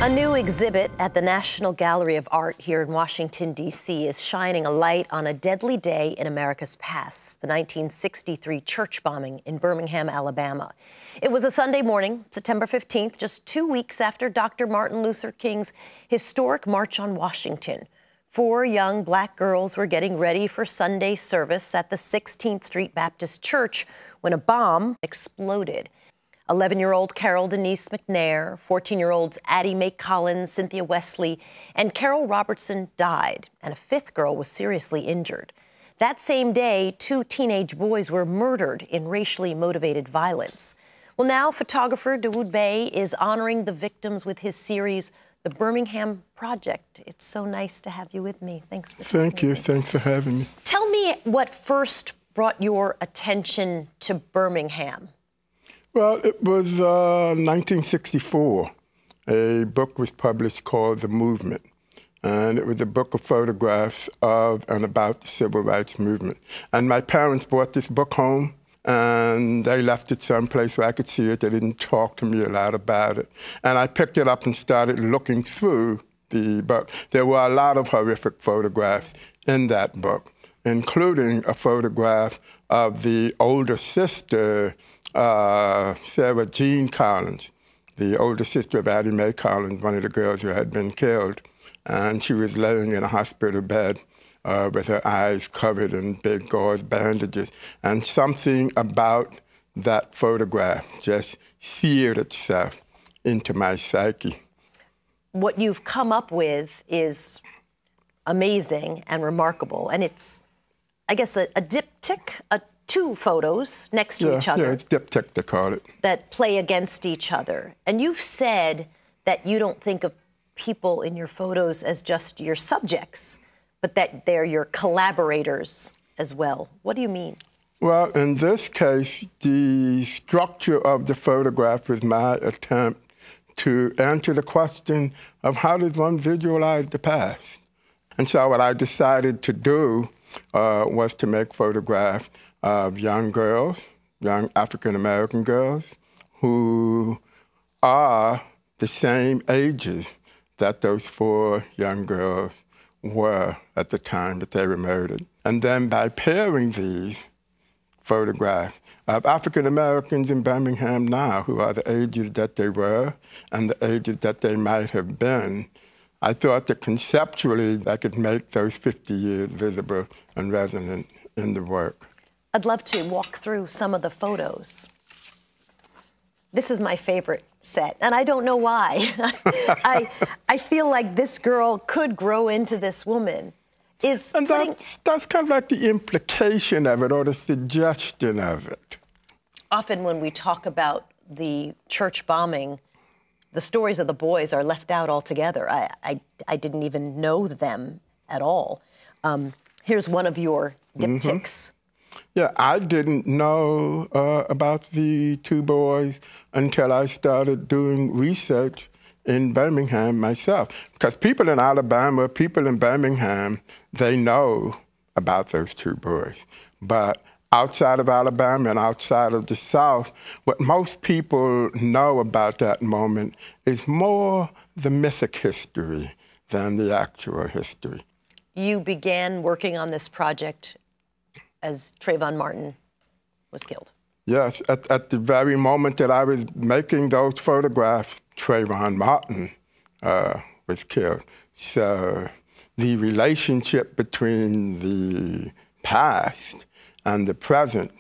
A new exhibit at the National Gallery of Art here in Washington, D.C. is shining a light on a deadly day in America's past, the 1963 church bombing in Birmingham, Alabama. It was a Sunday morning, September 15th, just 2 weeks after Dr. Martin Luther King's historic March on Washington. 4 young black girls were getting ready for Sunday service at the 16th Street Baptist Church when a bomb exploded. 11-year-old Carol Denise McNair, 14-year-olds Addie Mae Collins, Cynthia Wesley, and Carol Robertson died, and a 5th girl was seriously injured. That same day, 2 teenage boys were murdered in racially motivated violence. Well, now photographer Dawoud Bey is honoring the victims with his series, The Birmingham Project. It's so nice to have you with me. Thanks for Thank you. Thanks for having me. Tell me what first brought your attention to Birmingham. Well, it was 1964. A book was published called The Movement, and it was a book of photographs of and about the civil rights movement. And my parents brought this book home, and they left it someplace where I could see it. They didn't talk to me a lot about it. And I picked it up and started looking through the book. There were a lot of horrific photographs in that book, including a photograph of the older sister, Sarah Jean Collins, the older sister of Addie Mae Collins, one of the girls who had been killed. And she was laying in a hospital bed with her eyes covered in big gauze bandages. And something about that photograph just seared itself into my psyche. What you've come up with is amazing and remarkable. And it's, I guess, a diptych, 2 photos next to each other. Yeah, it's diptych, they call it. That play against each other. And you've said that you don't think of people in your photos as just your subjects, but that they're your collaborators as well. What do you mean? Well, in this case, the structure of the photograph was my attempt to answer the question of how does one visualize the past? And so what I decided to do was to make photographs of young girls, young African-American girls, who are the same ages that those 4 young girls were at the time that they were murdered. And then by pairing these photographs of African-Americans in Birmingham now, who are the ages that they were and the ages that they might have been, I thought that conceptually I could make those 50 years visible and resonant in the work. I'd love to walk through some of the photos. This is my favorite set, and I don't know why. I feel like this girl could grow into this woman. That's kind of like the implication of it, or the suggestion of it. Often when we talk about the church bombing, the stories of the boys are left out altogether. I didn't even know them at all. Here's one of your diptychs. Yeah, I didn't know about the 2 boys until I started doing research in Birmingham myself. Because people in Alabama, people in Birmingham, they know about those 2 boys. But outside of Alabama and outside of the South, what most people know about that moment is more the mythic history than the actual history. You began working on this project as Trayvon Martin was killed. Yes, at the very moment that I was making those photographs, Trayvon Martin was killed. So the relationship between the past and the present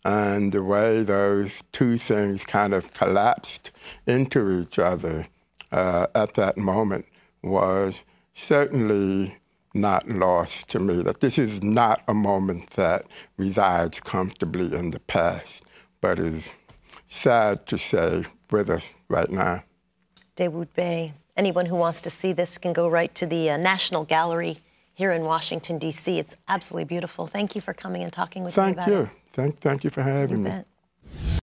and the way those 2 things kind of collapsed into each other at that moment was certainly not lost to me, that this is not a moment that resides comfortably in the past, but is sad to say with us right now. Dawoud Bey, anyone who wants to see this can go right to the National Gallery here in Washington, D.C. It's absolutely beautiful. Thank you for coming and talking with me about it. Thank you. Thank you for having me.